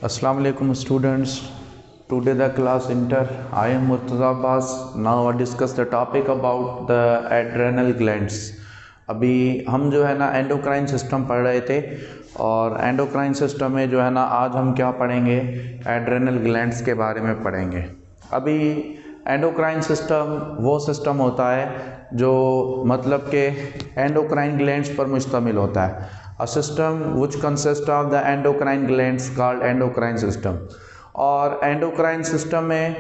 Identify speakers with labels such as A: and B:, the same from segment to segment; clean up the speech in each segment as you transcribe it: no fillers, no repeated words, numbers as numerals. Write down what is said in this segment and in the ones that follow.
A: Assalamu alaikum students. Today the class inter. I am Murtaza Abbas. Now I discuss the topic about the adrenal glands. अभी हम जो है ना endocrine system पढ़ रहे थे और एंडोक्राइन सिस्टम में जो है ना आज हम क्या पढ़ेंगे, एड्रेनल ग्लैंड्स के बारे में पढ़ेंगे। अभी एंडोक्राइन सिस्टम वो सिस्टम होता है जो मतलब के एंडोक्राइन ग्लैंड्स पर मुश्तमिल होता है। A system which consists of the endocrine glands called endocrine system। और एंडोक्राइन सिस्टम में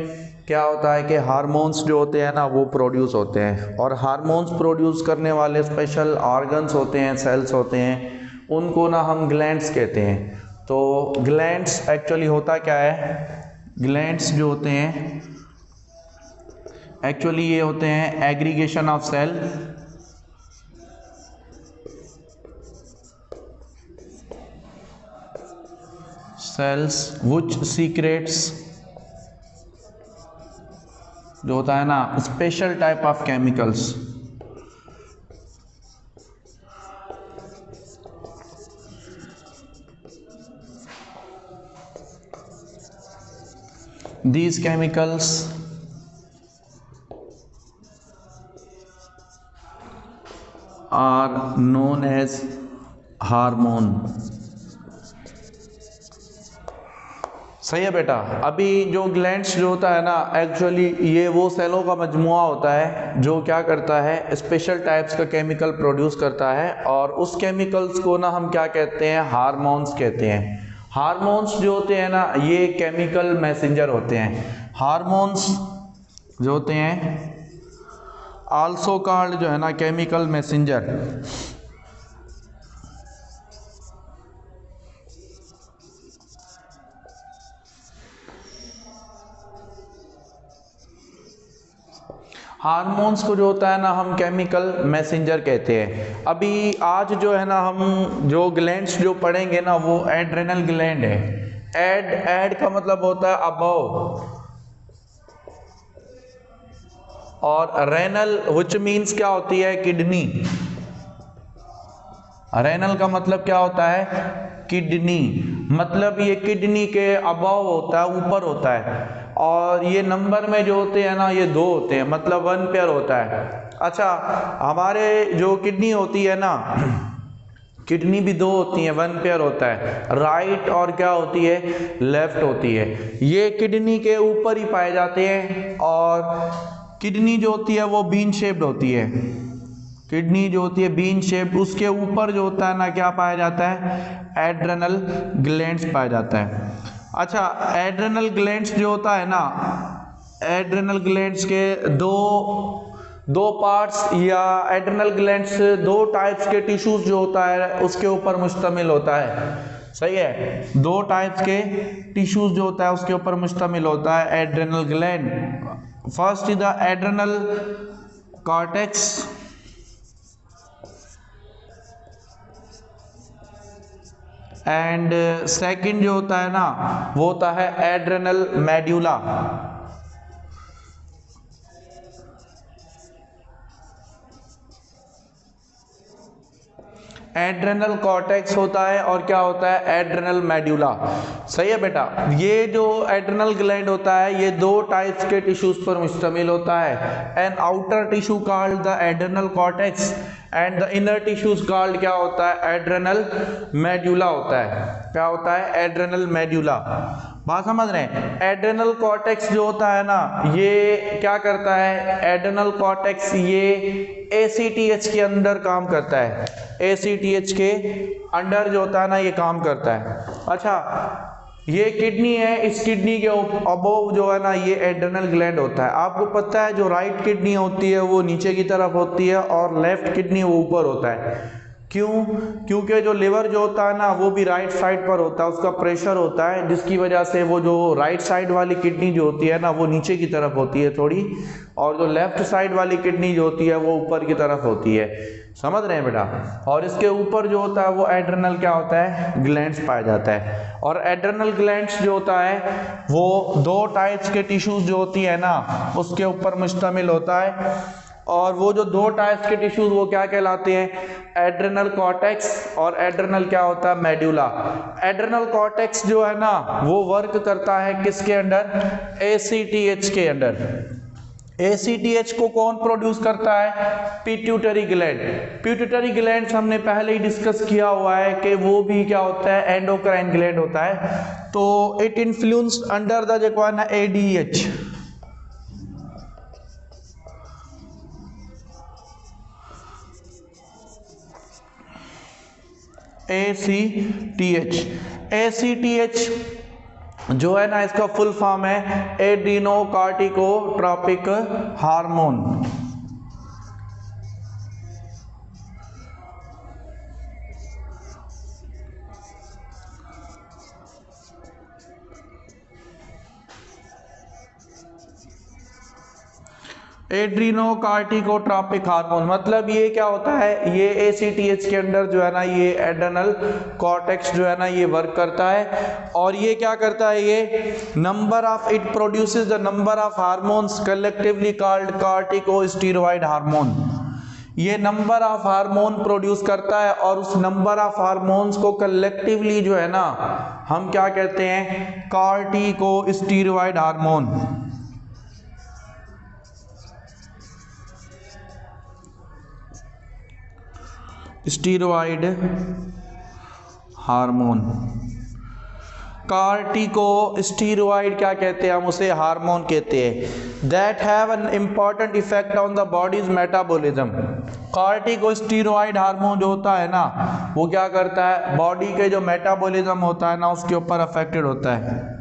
A: क्या होता है कि हार्मोन्स जो होते हैं ना वो प्रोड्यूस होते हैं, और हार्मोन्स प्रोड्यूस करने वाले स्पेशल ऑर्गन्स होते हैं, सेल्स होते हैं, उनको ना हम ग्लैंड्स कहते हैं। तो ग्लैंड्स एक्चुअली होता क्या है, ग्लैंड्स जो होते हैं एक्चुअली ये होते हैं aggregation of cell cells which secretes जो होता है ना special type of chemicals. These chemicals are known as hormone. सही है बेटा। अभी जो ग्लैंड्स जो होता है ना एक्चुअली ये वो सेलों का मजमुआ होता है जो क्या करता है, स्पेशल टाइप्स का केमिकल प्रोड्यूस करता है, और उस केमिकल्स को ना हम क्या कहते हैं, हार्मोन्स कहते हैं। हार्मोन्स जो होते हैं ना ये केमिकल मैसेंजर होते हैं। हार्मोन्स जो होते हैं आल्सो कॉल्ड जो है ना केमिकल मैसेंजर। हार्मोन्स को जो होता है ना हम केमिकल मैसेंजर कहते हैं। अभी आज जो है ना हम जो ग्लैंड्स जो पढ़ेंगे ना वो एड्रेनल ग्लैंड है। एड का मतलब होता है अबव, और रेनल व्हिच मीन्स क्या होती है, किडनी। रेनल का मतलब क्या होता है, किडनी। मतलब ये किडनी के अबव होता है, ऊपर होता है, और ये नंबर में जो होते हैं ना ये 2 होते हैं, मतलब 1 पेयर होता है। अच्छा, हमारे जो किडनी होती है ना, किडनी भी 2 होती हैं, 1 पेयर होता है, राइट और क्या होती है, लेफ्ट होती है। ये किडनी के ऊपर ही पाए जाते हैं, और किडनी जो होती है वो बीन शेप्ड होती है। किडनी जो होती है बीन शेप्ड, उसके ऊपर जो होता है ना क्या पाया जाता है, एड्रेनल ग्लैंड्स पाया जाता है। अच्छा, एड्रेनल ग्लैंड्स जो होता है ना, एड्रेनल ग्लैंड्स के दो पार्ट्स, या एड्रेनल ग्लैंड्स 2 टाइप्स के टिश्यूज जो होता है उसके ऊपर मुश्तमिल होता है। सही है, 2 टाइप्स के टिश्यूज जो होता है उसके ऊपर मुश्तमिल होता है adrenal gland. First is the adrenal cortex, and second जो होता है ना वो होता है एड्रेनल मेड्यूला। एड्रेनल कॉर्टेक्स होता है और क्या होता है, एड्रेनल मेड्यूला। सही है बेटा। ये जो एड्रेनल ग्लैंड होता है ये 2 टाइप्स के टिश्यूज पर मुश्तमिल होता है। An outer tissue called the adrenal cortex and the inner tissues called क्या होता है, एड्रेनल मेड्यूला होता है। क्या होता है, एड्रेनल मेड्यूला। बात समझ रहे हैं। एड्रेनल कॉर्टेक्स जो होता है ना ये क्या करता है, एड्रेनल कॉर्टेक्स ये ACTH के अंदर काम करता है। ACTH के अंडर जो होता है ना ये काम करता है। अच्छा, ये किडनी है, इस किडनी के अबोव जो है ना ये एड्रेनल ग्लैंड होता है। आपको पता है जो राइट किडनी होती है वो नीचे की तरफ होती है, और लेफ्ट किडनी वो ऊपर होता है। क्यों? क्योंकि जो लिवर जो होता है ना वो भी राइट साइड पर होता है, उसका प्रेशर होता है, जिसकी वजह से वो जो राइट साइड वाली किडनी जो होती है ना वो नीचे की तरफ होती है थोड़ी, और जो लेफ्ट साइड वाली किडनी जो होती है वो ऊपर की तरफ होती है। समझ रहे हैं बेटा। और इसके ऊपर जो होता है वो एड्रेनल क्या होता है, ग्लैंड्स पाया जाता है। और एड्रेनल ग्लैंड्स जो होता है वो 2 टाइप्स के टिश्यूज जो होती है ना उसके ऊपर मुश्तमिल होता है। और वो जो दो टाइप्स के टिश्यूज वो क्या कहलाते हैं, एड्रेनल कॉर्टेक्स और एड्रेनल क्या होता है, मेड्यूला। एड्रेनल कॉर्टेक्स जो है ना वो वर्क करता है किसके अंडर, ACTH के अंडर। ACTH को कौन प्रोड्यूस करता है, पिट्यूटरी ग्लैंड। पिट्यूटरी ग्लैंड हमने पहले ही डिस्कस किया हुआ है कि वो भी क्या होता है, एंडोक्राइन ग्लैंड होता है। तो इट इन्फ्लुएंस अंडर द जो है ना ADH, ACTH जो है ना इसका फुल फॉर्म है एड्रीनोकार्टिकोट्रोपिक हार्मोन। एड्रीनोकार्टिकोट्रोपिक हार्मोन मतलब ये क्या होता है, ये ACTH के अंडर जो है ना ये एड्रेनल कॉर्टेक्स जो है ना ये वर्क करता है। और ये क्या करता है, ये number of it produces the number of hormones collectively called corticosteroid hormone. ये नंबर ऑफ हार्मोन प्रोड्यूस करता है और उस नंबर ऑफ हार्मोन्स को कलेक्टिवली जो है ना हम क्या कहते हैं, corticosteroid hormone. Steroid hormone, corticosteroid क्या कहते हैं, हम उसे हार्मोन कहते हैं। That have an important effect on the bodies metabolism. Corticosteroid hormone जो होता है ना वो क्या करता है, बॉडी के जो मेटाबॉलिज्म होता है ना उसके ऊपर अफेक्टेड होता है।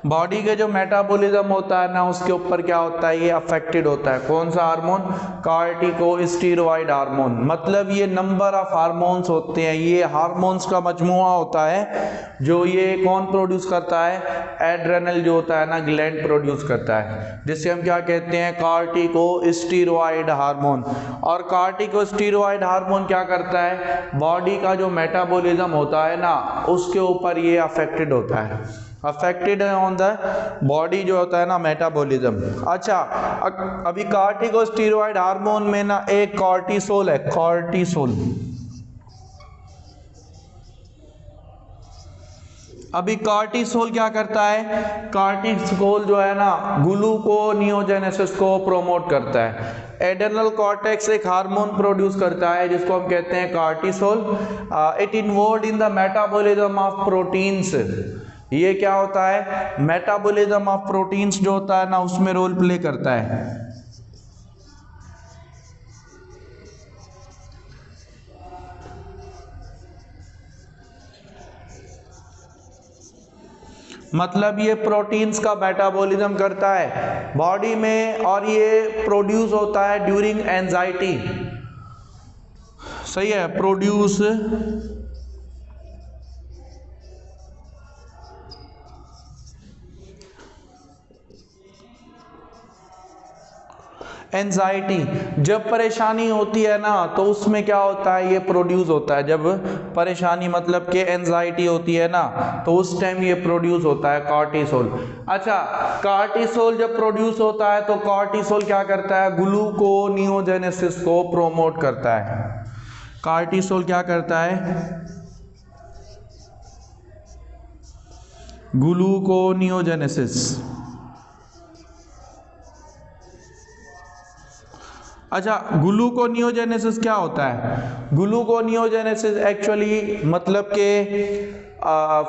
A: बॉडी के जो मेटाबॉलिज्म होता है ना उसके ऊपर क्या होता है, ये अफेक्टेड होता है। कौन सा हार्मोन, कार्टिकोस्टेरॉइड हार्मोन। मतलब ये नंबर ऑफ हार्मोन्स होते हैं, ये हार्मोन्स का मजमुआ होता है जो ये कौन प्रोड्यूस करता है, एड्रेनल जो होता है ना ग्लैंड प्रोड्यूस करता है, जिसे हम क्या कहते हैं, कार्टिकोस्टेरॉइड हार्मोन। और कार्टिकोस्टेरॉइड हार्मोन क्या करता है, बॉडी का जो मेटाबॉलिज्म होता है ना उसके ऊपर ये अफेक्टेड होता है, अफेक्टेड ऑन द बॉडी जो होता है ना मेटाबॉलिज्म। अच्छा अभी कार्टिकोस्टेरॉइड हार्मोन में ना एक कॉर्टिसोल है, कॉर्टिसोल। अभी कॉर्टिसोल क्या करता है, कॉर्टिसोल जो है ना ग्लूकोनियोजेनेसिस को प्रोमोट करता है। एड्रेनल कॉर्टेक्स एक हार्मोन प्रोड्यूस करता है जिसको हम कहते हैं cortisol. It involved in the metabolism of proteins. ये क्या होता है, मेटाबॉलिज्म ऑफ प्रोटीन्स जो होता है ना उसमें रोल प्ले करता है। मतलब ये प्रोटीन्स का मेटाबॉलिज्म करता है बॉडी में और ये प्रोड्यूस होता है ड्यूरिंग एंजाइटी। सही है, प्रोड्यूस एंजाइटी। जब परेशानी होती है ना तो उसमें क्या होता है, ये प्रोड्यूस होता है। जब परेशानी मतलब कि एंजाइटी होती है ना तो उस टाइम ये प्रोड्यूस होता है कॉर्टिसोल। अच्छा कॉर्टिसोल जब प्रोड्यूस होता है तो कॉर्टिसोल क्या करता है, ग्लूकोनियोजेनेसिस को प्रोमोट करता है। कॉर्टिसोल क्या करता है, ग्लूकोनियोजेनेसिस। अच्छा ग्लूकोनियोजेनेसिस क्या होता है, ग्लूकोनियोजेनेसिस एक्चुअली मतलब के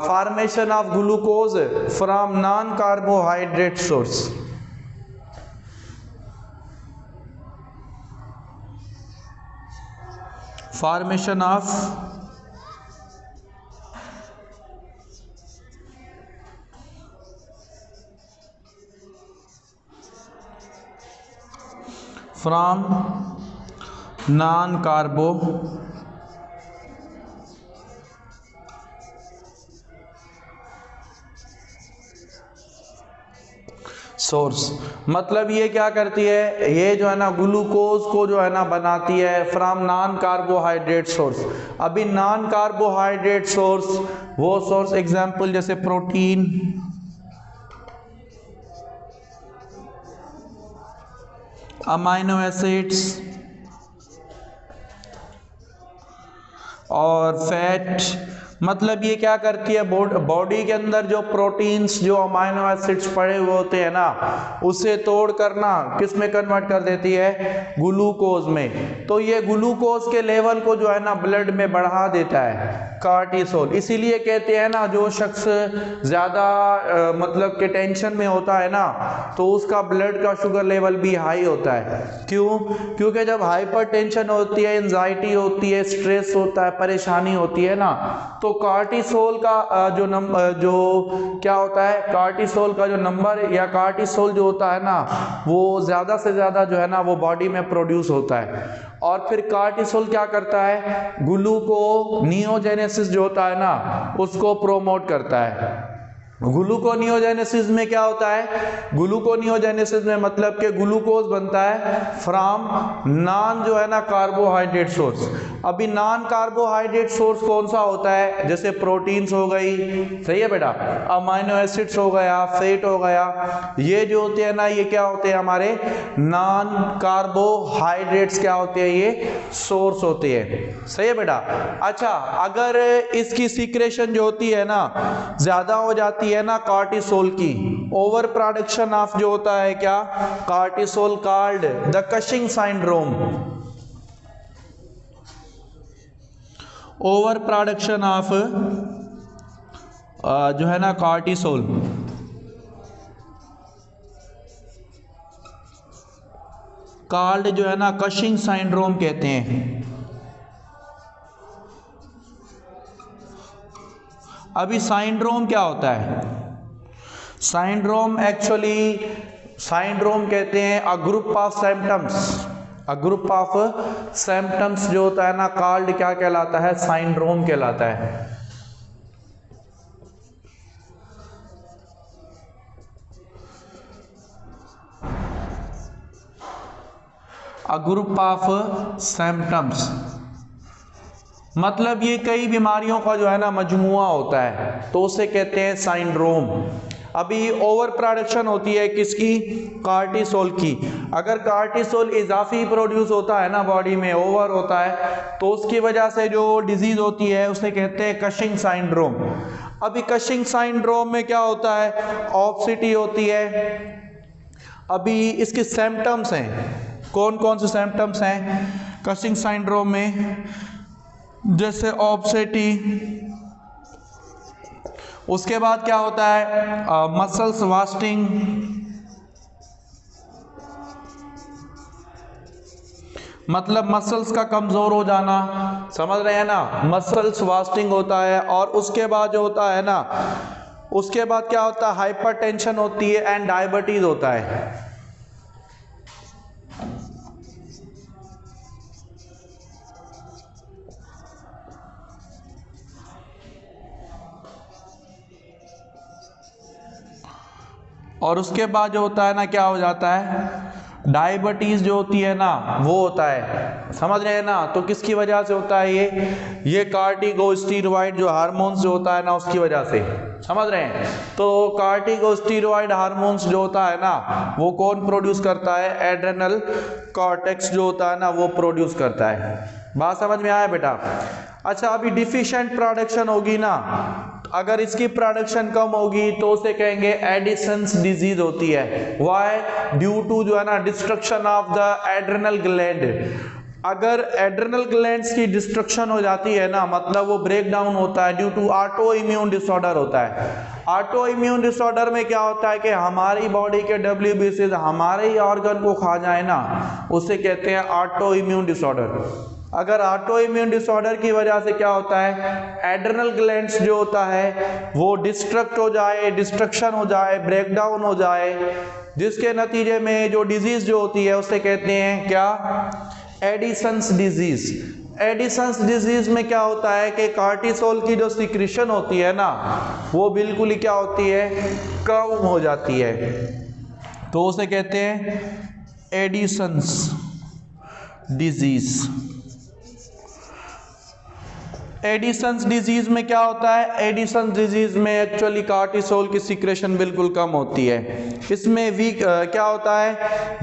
A: formation of glucose from non carbohydrate source. Formation of from non कार्बो source. मतलब ये क्या करती है, ये जो है ना ग्लूकोज को जो है ना बनाती है फ्रॉम नॉन कार्बोहाइड्रेट सोर्स। अभी नॉन कार्बोहाइड्रेट सोर्स, वो सोर्स एग्जांपल जैसे प्रोटीन, अमाइनो एसिड्स और फैट। मतलब ये क्या करती है, बॉडी के अंदर जो प्रोटीन्स, जो अमाइनो एसिड्स पड़े हुए होते हैं ना, उसे तोड़ करना किस में कन्वर्ट कर देती है, ग्लूकोज में। तो ये ग्लूकोज के लेवल को जो है ना ब्लड में बढ़ा देता है कार्टिसोल। इसीलिए कहते हैं ना, जो शख्स ज्यादा मतलब के टेंशन में होता है ना, तो उसका ब्लड का शुगर लेवल भी हाई होता है। क्यों? क्योंकि जब हाइपर टेंशन होती है, एंजाइटी होती है, स्ट्रेस होता है, परेशानी होती है ना, तो कार्टिसोल का जो क्या होता है, कार्टिसोल का जो नंबर या कार्टिसोल जो होता है ना, वो ज्यादा से ज्यादा जो है ना वो बॉडी में प्रोड्यूस होता है। और फिर कार्टिसोल क्या करता है, ग्लूकोनियोजेनेसिस जो होता है ना, उसको प्रोमोट करता है। ग्लूकोनियोजेनेसिस में क्या होता है, ग्लूकोनियोजेनेसिस में मतलब कि ग्लूकोज बनता है फ्रॉम नॉन जो है ना कार्बोहाइड्रेट सोर्स। अभी नॉन कार्बोहाइड्रेट सोर्स कौन सा होता है, जैसे प्रोटीन्स हो गई, सही है बेटा, अमाइनो एसिड्स हो गया, फैट हो गया, ये जो होते हैं ना, ये क्या होते हैं, हमारे नॉन कार्बोहाइड्रेट्स क्या होते हैं, ये सोर्स होते हैं। सही है बेटा। अच्छा, अगर इसकी सीक्रेशन जो होती है ना ज्यादा हो जाती है ना कार्टिसोल की, ओवर प्रोडक्शन ऑफ जो होता है क्या, cortisol, called the Cushing syndrome. Over production of जो है ना कार्टिसोल, कॉल्ड जो है ना कशिंग सिंड्रोम कहते हैं। अभी सिंड्रोम क्या होता है, सिंड्रोम एक्चुअली सिंड्रोम कहते हैं a group of symptoms, a group of symptoms जो होता है ना, कॉल्ड क्या कहलाता है, सिंड्रोम कहलाता है। अ ग्रुप ऑफ सिम्टम्स मतलब ये कई बीमारियों का जो है ना मजमुआ होता है, तो उसे कहते हैं सिंड्रोम। अभी ओवर प्रोडक्शन होती है किसकी, कार्टिसोल की। अगर कार्टिसोल इजाफी प्रोड्यूस होता है ना बॉडी में, ओवर होता है, तो उसकी वजह से जो डिजीज होती है उसे कहते हैं कशिंग सिंड्रोम। अभी कशिंग सिंड्रोम में क्या होता है, ऑब्सिटी होती है। अभी इसके सिम्टम्स हैं, कौन कौन से सिम्टम्स हैं कशिंग सिंड्रोम में, जैसे ऑब्सेटी, उसके बाद क्या होता है मसल्स वास्टिंग, मतलब मसल्स का कमजोर हो जाना, समझ रहे हैं ना, मसल्स वास्टिंग होता है। और उसके बाद जो होता है ना, उसके बाद क्या होता है, हाइपरटेंशन होती है एंड डायबिटीज होता है। और उसके बाद जो होता है ना, क्या हो जाता है, डायबिटीज जो होती है ना वो होता है, समझ रहे हैं ना। तो किसकी वजह से होता है ये कार्टिकोस्टेरॉइड जो हार्मोन्स जो होता है ना उसकी वजह से, समझ रहे हैं। तो कार्टिकोस्टेरॉइड हार्मोन्स जो होता है ना वो कौन प्रोड्यूस करता है, एड्रेनल कॉर्टेक्स जो होता है ना वो प्रोड्यूस करता है। बात समझ में आया बेटा। अच्छा, अभी डिफिशिएंट प्रोडक्शन होगी ना, अगर इसकी प्रोडक्शन कम होगी तो उसे कहेंगे एडिसन्स डिजीज होती है। व्हाई? ड्यू टू जो है ना destruction of the adrenal gland. अगर एड्रेनल ग्लैंड्स की डिस्ट्रक्शन हो जाती है ना, मतलब वो ब्रेक डाउन होता है due to autoimmune disorder होता है। ऑटो इम्यून डिसऑर्डर में क्या होता है कि हमारी बॉडी के WBCs हमारे ही ऑर्गन को खा जाए ना, उसे कहते हैं ऑटो इम्यून डिसऑर्डर। अगर ऑटो इम्यून डिसऑर्डर की वजह से क्या होता है, एड्रेनल ग्लैंड्स जो होता है वो डिस्ट्रक्ट हो जाए, डिस्ट्रक्शन हो जाए, ब्रेक डाउन हो जाए, जिसके नतीजे में जो डिजीज जो होती है उसे कहते हैं क्या, एडिसन्स डिजीज। एडिसन्स डिजीज में क्या होता है कि कार्टिसोल की जो सिक्रीशन होती है ना वो बिल्कुल ही क्या होती है, कम हो जाती है। तो उसे कहते हैं एडिसन्स डिजीज। एडिसन्स डिजीज में क्या होता है, एडिसन्स डिजीज में एक्चुअली कार्टिसोल की सीक्रेशन बिल्कुल कम होती है। इसमें क्या होता है,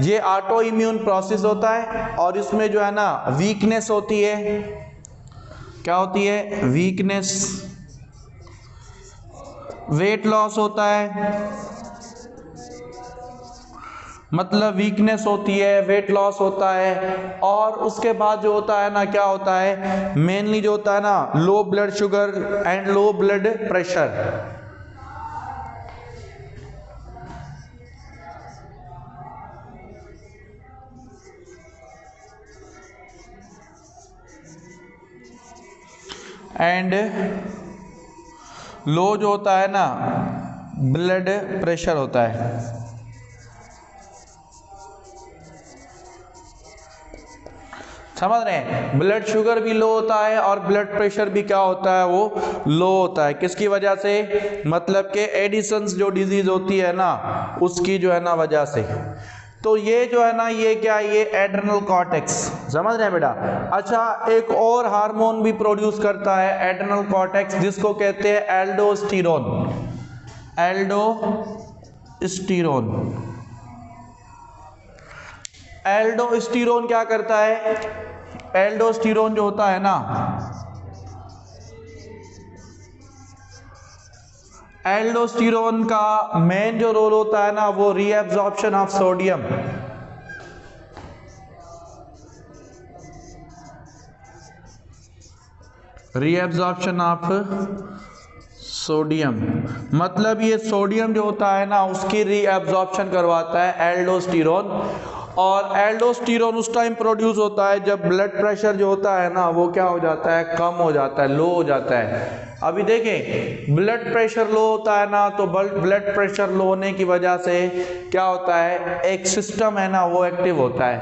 A: ये ऑटो इम्यून प्रोसेस होता है और इसमें जो है ना वीकनेस होती है। क्या होती है, वीकनेस, वेट लॉस होता है, मतलब वीकनेस होती है, वेट लॉस होता है, और उसके बाद जो होता है ना, क्या होता है, मेनली जो होता है ना, low blood sugar and low blood pressure. And low जो होता है ना ब्लड प्रेशर होता है। समझ रहे हैं, ब्लड शुगर भी लो होता है और ब्लड प्रेशर भी क्या होता है, वो लो होता है। किसकी वजह से, मतलब कि एडिसन्स जो डिजीज होती है ना उसकी जो है ना वजह से। तो ये जो है ना, ये क्या, ये एड्रेनल कॉर्टेक्स, समझ रहे हैं बेटा। अच्छा, एक और हार्मोन भी प्रोड्यूस करता है एड्रेनल कॉर्टेक्स, जिसको कहते हैं एल्डोस्टेरोन। एल्डोस्टेरोन, एल्डोस्टेरोन क्या करता है, एल्डोस्टेरोन जो होता है ना, एल्डोस्टेरोन का मेन जो रोल होता है ना, वो reabsorption of sodium. Reabsorption of sodium, मतलब ये सोडियम जो होता है ना उसकी रीएब्जॉर्प्शन करवाता है एल्डोस्टेरोन। और एल्डोस्टेरोन उस टाइम प्रोड्यूस होता है जब ब्लड प्रेशर जो होता है ना वो क्या हो जाता है, कम हो जाता है, लो हो जाता है। अभी देखें, ब्लड प्रेशर लो होता है ना, तो ब्लड प्रेशर लो होने की वजह से क्या होता है, एक सिस्टम है ना वो एक्टिव होता है,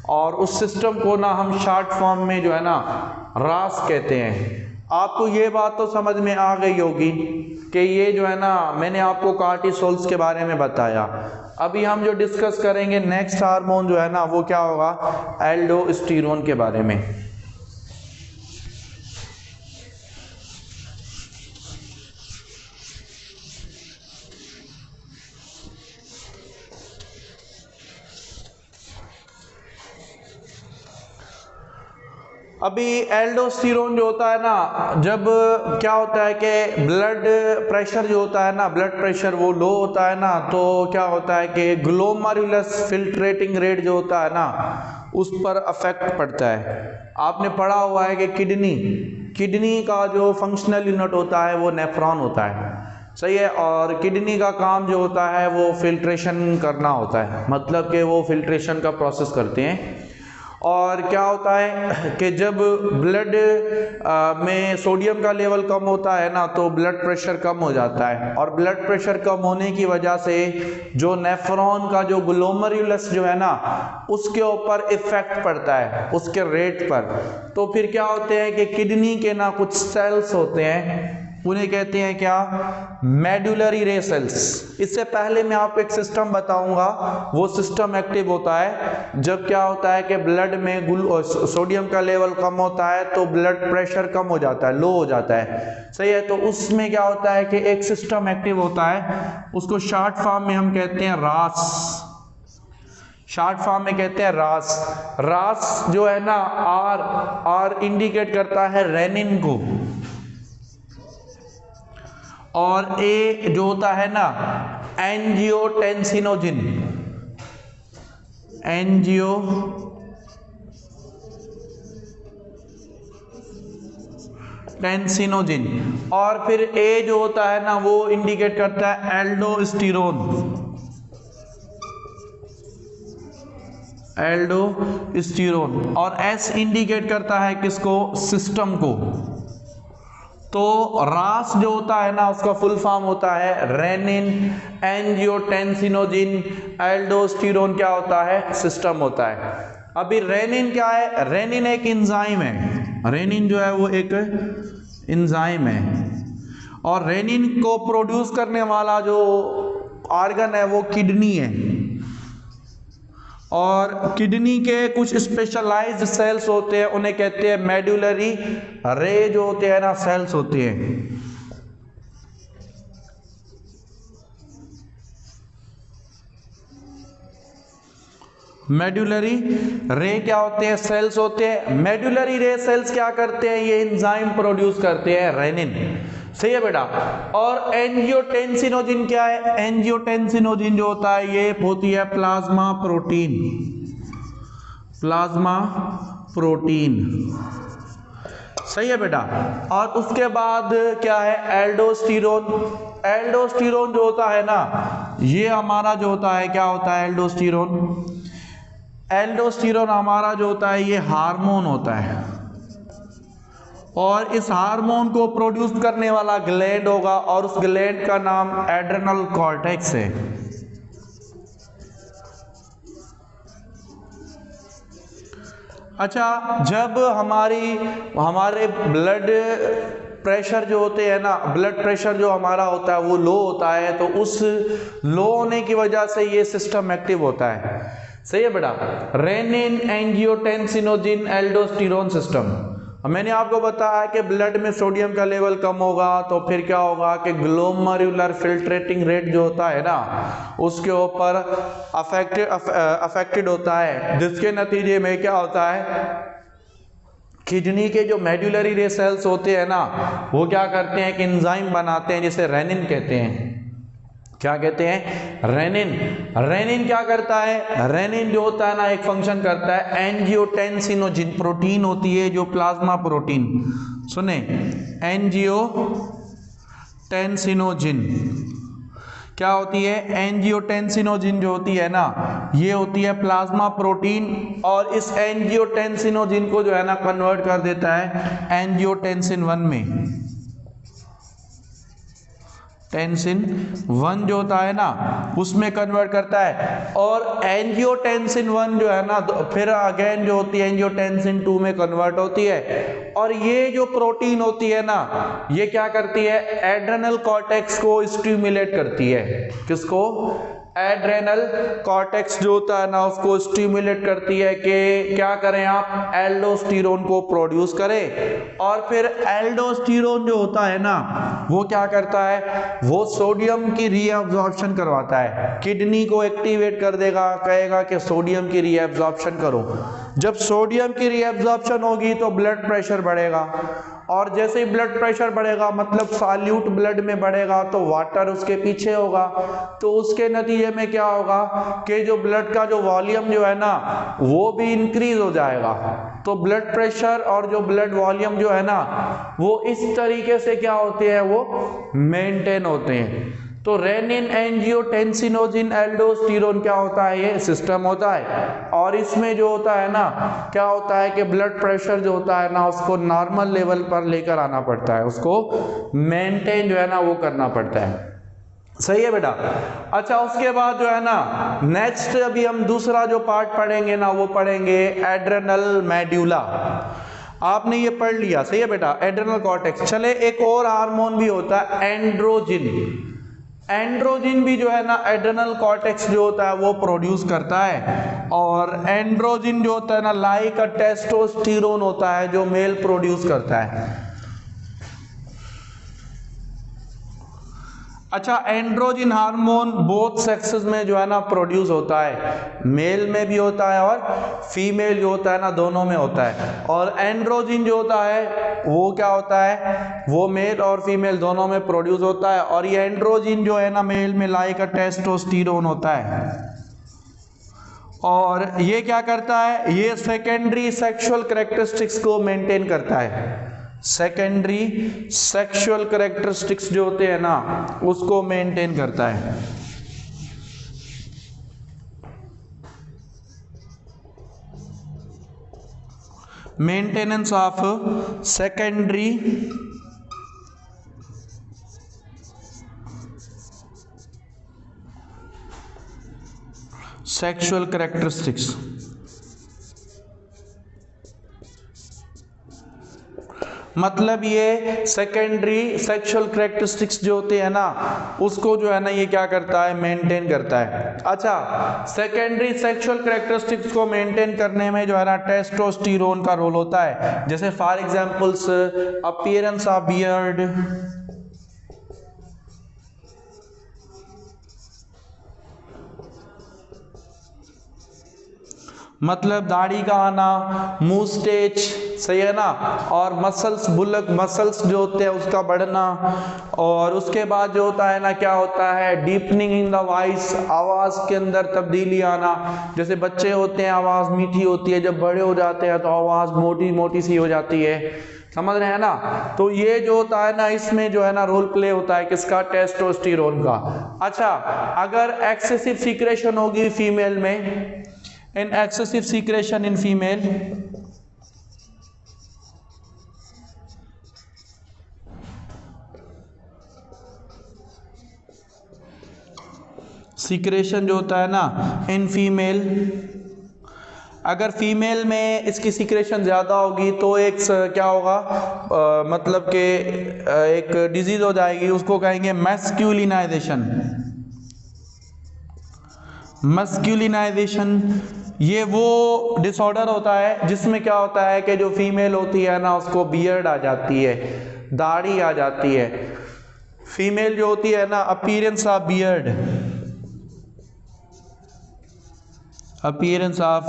A: और उस सिस्टम को ना हम शॉर्ट फॉर्म में जो है ना रास कहते हैं। आपको ये बात तो समझ में आ गई होगी कि ये जो है ना, मैंने आपको कार्टिसोल्स के बारे में बताया। अभी हम जो डिस्कस करेंगे नेक्स्ट हार्मोन जो है ना वो क्या होगा, एल्डोस्टेरोन के बारे में। अभी एल्डोस्टेरोन जो होता है ना, जब क्या होता है कि ब्लड प्रेशर जो होता है ना, ब्लड प्रेशर वो लो होता है ना, तो क्या होता है कि ग्लोमेरुलस फिल्ट्रेटिंग रेट जो होता है ना उस पर अफेक्ट पड़ता है। आपने पढ़ा हुआ है कि किडनी का जो फंक्शनल यूनिट होता है वो नेफ्रॉन होता है, सही है, और किडनी का काम जो होता है वो फिल्ट्रेशन करना होता है, मतलब कि वो फिल्ट्रेशन का प्रोसेस करते हैं। और क्या होता है कि जब ब्लड में सोडियम का लेवल कम होता है ना तो ब्लड प्रेशर कम हो जाता है, और ब्लड प्रेशर कम होने की वजह से जो नेफ्रॉन का जो ग्लोमेरुलस जो है ना उसके ऊपर इफेक्ट पड़ता है, उसके रेट पर। तो फिर क्या होते हैं कि किडनी के ना कुछ सेल्स होते हैं, उन्हें कहते हैं क्या, मेडुलरी रे सेल्स। इससे पहले मैं आपको एक सिस्टम बताऊंगा, वो सिस्टम एक्टिव होता है जब क्या होता है कि ब्लड में सोडियम का लेवल कम होता है तो ब्लड प्रेशर कम हो जाता है, लो हो जाता है, सही है। तो उसमें क्या होता है कि एक सिस्टम एक्टिव होता है, उसको शॉर्ट फॉर्म में हम कहते हैं रास। शॉर्ट फॉर्म में कहते हैं रास। रास जो है ना, आर इंडिकेट करता है रेनिन को, और ए जो होता है ना एंजियोटेंसिनोजिन, एंजियोटेंसिनोजिन, और फिर ए जो होता है ना वो इंडिकेट करता है एल्डोस्टेरोन, एल्डोस्टेरोन, और एस इंडिकेट करता है किसको, सिस्टम को। तो रास जो होता है ना उसका फुल फॉर्म होता है रेनिन एंजियोटेंसिनोजिन एल्डोस्टेरोन, क्या होता है, सिस्टम होता है। अभी रेनिन क्या है, रेनिन एक एंजाइम है, रेनिन जो है वो एक एंजाइम है, और रेनिन को प्रोड्यूस करने वाला जो ऑर्गन है वो किडनी है, और किडनी के कुछ स्पेशलाइज्ड सेल्स होते हैं, उन्हें कहते हैं मेडुलरी रे जो होते हैं ना सेल्स होते हैं। मेडुलरी रे क्या होते हैं? सेल्स होते हैं। मेडुलरी रे सेल्स क्या करते हैं? ये एंजाइम प्रोड्यूस करते हैं रेनिन। सही है बेटा। और एंजियोटेंसिनोजिन क्या है? एंजियोटेंसिनोजिन जो होता है ये होती है प्लाज्मा प्रोटीन। प्लाज्मा प्रोटीन, सही है बेटा। और उसके बाद क्या है? एल्डोस्टेरोन। एल्डोस्टेरोन जो होता है ना, ये हमारा जो होता है क्या होता है? एल्डोस्टेरोन। एल्डोस्टेरोन हमारा जो होता है ये हार्मोन होता है, और इस हार्मोन को प्रोड्यूस करने वाला ग्लैंड होगा, और उस ग्लैंड का नाम एड्रेनल कॉर्टेक्स है। अच्छा, जब हमारे ब्लड प्रेशर जो होते हैं ना, ब्लड प्रेशर जो हमारा होता है वो लो होता है, तो उस लो होने की वजह से ये सिस्टम एक्टिव होता है। सही है बेटा। Renin, angiotensinogen, aldosterone system. मैंने आपको बताया कि ब्लड में सोडियम का लेवल कम होगा तो फिर क्या होगा कि ग्लोमेरुलर फिल्ट्रेटिंग रेट जो होता है ना उसके ऊपर अफेक्टेड होता है, जिसके नतीजे में क्या होता है? किडनी के जो मेडुलरी रे सेल्स होते हैं ना वो क्या करते हैं? कि एंजाइम बनाते हैं जिसे रेनिन कहते हैं। क्या कहते हैं? रेनिन। रेनिन क्या करता है? रेनिन जो होता है ना एक फंक्शन करता है एंजियोटेंसिनोजिन प्रोटीन होती है जो प्लाज्मा प्रोटीन, सुने, एंजियोटेंसिनोजिन क्या होती है? एंजियोटेंसिनोजिन जो होती है ना ये होती है प्लाज्मा प्रोटीन, और इस एंजियोटेंसिनोजिन को जो है ना कन्वर्ट कर देता है एंजियोटेंसिन 1 में। टेंसिन 1 जो होता है ना उसमें कन्वर्ट करता है, और एंजियोटेंसिन 1 जो है ना फिर अगेन जो होती है एंजियोटेंसिन 2 में कन्वर्ट होती है। और ये जो प्रोटीन होती है ना ये क्या करती है? एड्रेनल कॉर्टेक्स को स्टिमुलेट करती है। किसको? एड्रेनल कॉर्टेक्स जो होता है ना उसको स्टिमुलेट करती है कि क्या करें आप? एल्डोस्टेरोन को प्रोड्यूस करें। और फिर एल्डोस्टेरोन जो होता है ना वो क्या करता है? वो सोडियम की रीअब्जॉर्प्शन करवाता है, किडनी को एक्टिवेट कर देगा, कहेगा कि सोडियम की रीअब्जॉर्प्शन करो। जब सोडियम की रीअब्जॉर्प्शन होगी तो ब्लड प्रेशर बढ़ेगा, और जैसे ही ब्लड प्रेशर बढ़ेगा मतलब सॉल्यूट ब्लड में बढ़ेगा तो वाटर उसके पीछे होगा, तो उसके नतीजे में क्या होगा कि जो ब्लड का जो वॉल्यूम जो है ना वो भी इंक्रीज हो जाएगा। तो ब्लड प्रेशर और जो ब्लड वॉल्यूम जो है ना वो इस तरीके से क्या होते हैं? वो मेंटेन होते हैं। तो रेनिन, एंजियोटेंसिनोजिन, एल्डोस्टेरोन क्या होता है? ये सिस्टम होता है, और इसमें जो होता है ना क्या होता है कि ब्लड प्रेशर जो होता है ना उसको नॉर्मल लेवल पर लेकर आना पड़ता है, उसको मेंटेन जो है ना वो करना पड़ता है। सही है बेटा। अच्छा, उसके बाद जो है ना नेक्स्ट अभी हम दूसरा जो पार्ट पढ़ेंगे ना वो पढ़ेंगे एड्रेनल मेड्यूला। आपने ये पढ़ लिया, सही है बेटा, एड्रेनल कॉर्टेक्स। चले, एक और हार्मोन भी होता है एंड्रोजिन। एंड्रोजिन भी जो है ना एड्रेनल कॉर्टेक्स जो होता है वो प्रोड्यूस करता है, और एंड्रोजिन जो होता है ना लाइक अ टेस्टोस्टेरोन होता है जो मेल प्रोड्यूस करता है। अच्छा, एंड्रोजिन हार्मोन बोथ सेक्सेस में जो है ना प्रोड्यूस होता है, मेल में भी होता है और फीमेल जो होता है ना दोनों में होता है। और एंड्रोजिन जो होता है वो क्या होता है? वो मेल और फीमेल दोनों में प्रोड्यूस होता है, और ये एंड्रोजिन जो है ना मेल में लाइक अ टेस्टोस्टेरोन होता है। और ये क्या करता है? ये सेकेंडरी सेक्सुअल कैरेक्टरिस्टिक्स को मेंटेन करता है। सेकेंडरी सेक्सुअल कैरेक्टरिस्टिक्स जो होते हैं ना उसको मेंटेन करता है। Maintenance of secondary sexual characteristics. मतलब ये सेकेंडरी सेक्सुअल कैरेक्टरिस्टिक्स जो होते हैं ना, उसको जो है ना ये क्या करता है, मेंटेन करता है। अच्छा, सेकेंडरी सेक्सुअल कैरेक्टरिस्टिक्स को मेंटेन करने में जो है ना टेस्टोस्टेरोन का रोल होता है। जैसे for examples appearance of beard, मतलब दाढ़ी का आना, मूस्टेच, सही है ना, और मसल्स, बुलक मसल्स जो होते हैं उसका बढ़ना, और उसके बाद जो होता है ना क्या होता है, डीपनिंग इन द वॉइस, आवाज के अंदर तब्दीली आना। जैसे बच्चे होते हैं आवाज मीठी होती है, जब बड़े हो जाते हैं तो आवाज मोटी मोटी सी हो जाती है, समझ रहे हैं ना। तो ये जो होता है ना इसमें जो है ना रोल प्ले होता है किसका, टेस्टोस्टेरोन का। अच्छा, अगर एक्सेसिव सीक्रेशन होगी फीमेल में, in excessive secretion in female, secretion जो होता है ना इन फीमेल, अगर फीमेल में इसकी सीक्रेशन ज़्यादा होगी तो एक क्या होगा, मतलब कि एक डिजीज हो जाएगी, उसको कहेंगे मैस्क्यूलिनाइजेशन। मस्क्यूलिनाइजेशन ये वो डिसऑर्डर होता है जिसमें क्या होता है कि जो फीमेल होती है ना उसको बियर्ड आ जाती है, दाढ़ी आ जाती है। फीमेल जो होती है ना, appearance of beard, appearance of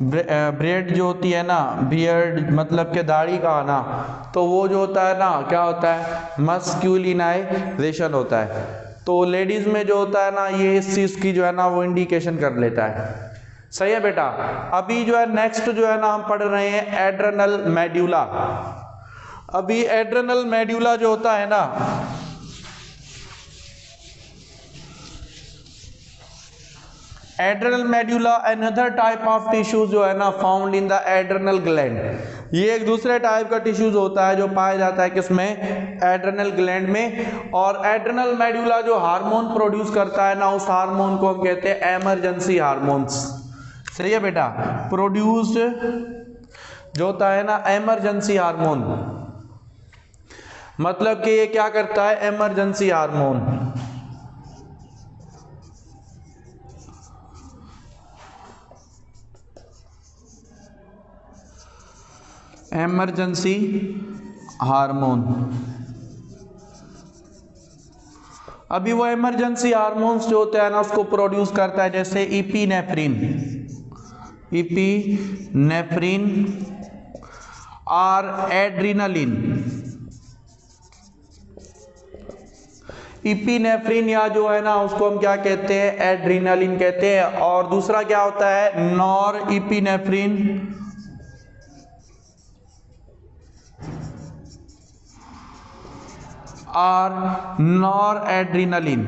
A: bread जो होती है ना, बियर्ड मतलब के दाढ़ी का आना, तो वो जो होता है ना क्या होता है, मस्क्यूलिनाइजेशन होता है। तो लेडीज में जो होता है ना ये इस चीज की जो है ना वो इंडिकेशन कर लेता है। सही है बेटा। अभी जो है नेक्स्ट जो है ना हम पढ़ रहे हैं एड्रेनल मेड्यूला। अभी एड्रेनल मेड्यूला जो होता है ना, adrenal medulla another type of tissue जो है ना found in the adrenal gland. ये एक दूसरे टाइप का टिश्यूज होता है जो पाया जाता है किसमें, एड्रेनल ग्लैंड में। और एड्रेनल मेड्यूला जो हार्मोन प्रोड्यूस करता है ना, उस हार्मोन को हम कहते हैं एमरजेंसी हार्मोन्स। सही है बेटा। प्रोड्यूस्ड जो होता है ना एमरजेंसी हार्मोन, मतलब कि ये क्या करता है, एमरजेंसी हार्मोन। Emergency hormone. अभी वो एमरजेंसी हार्मोन्स जो होते हैं ना उसको प्रोड्यूस करता है, जैसे इपीनेफ्रिन, इपीनेफ्रिन और एड्रीनलिन। इपीनेफ्रिन या जो है ना उसको हम क्या कहते हैं, एड्रीनलिन कहते हैं। और दूसरा क्या होता है, नॉर इपीनेफ्रिन और नॉर एड्रीनलिन।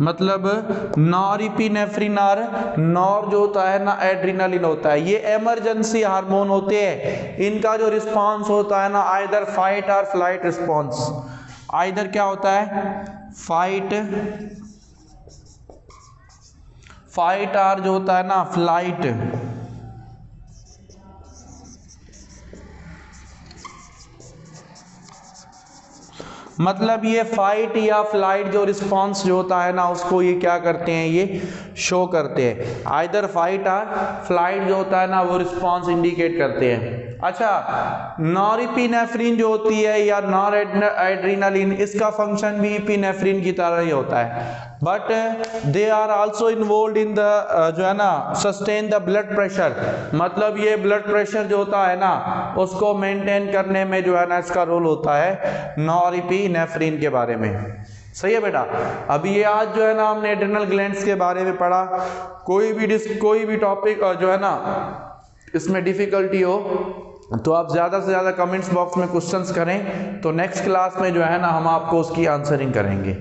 A: मतलब नॉरइपिनेफ्रिन और नॉर जो होता है ना एड्रीनलिन होता है, ये इमरजेंसी हार्मोन होते हैं। इनका जो रिस्पांस होता है ना आइदर फाइट और फ्लाइट रिस्पांस। आइदर क्या होता है, फाइट और जो होता है ना फ्लाइट। मतलब ये फाइट या फ्लाइट जो रिस्पांस जो होता है ना उसको ये क्या करते हैं, ये शो करते हैं। आइदर फाइट और फ्लाइट जो होता है ना वो रिस्पांस इंडिकेट करते हैं। अच्छा, नॉरइपिनेफ्रिन जो होती है या नॉर एड्रीनलिन, इसका फंक्शन भी इपिनेफ्रिन की तरह ही होता है, but they are also involve in the जो है ना सस्टेन द ब्लड प्रेशर। मतलब ये ब्लड प्रेशर जो होता है ना उसको मेंटेन करने में जो है ना इसका रोल होता है नॉरइपिनेफ्रिन के बारे में। सही है बेटा। अभी ये आज जो है ना हमने एड्रेनल ग्लैंड्स के बारे में पढ़ा। कोई भी टॉपिक जो है ना इसमें डिफिकल्टी हो तो आप ज़्यादा से ज़्यादा कमेंट्स बॉक्स में क्वेश्चंस करें, तो नेक्स्ट क्लास में जो है ना हम आपको उसकी आंसरिंग करेंगे।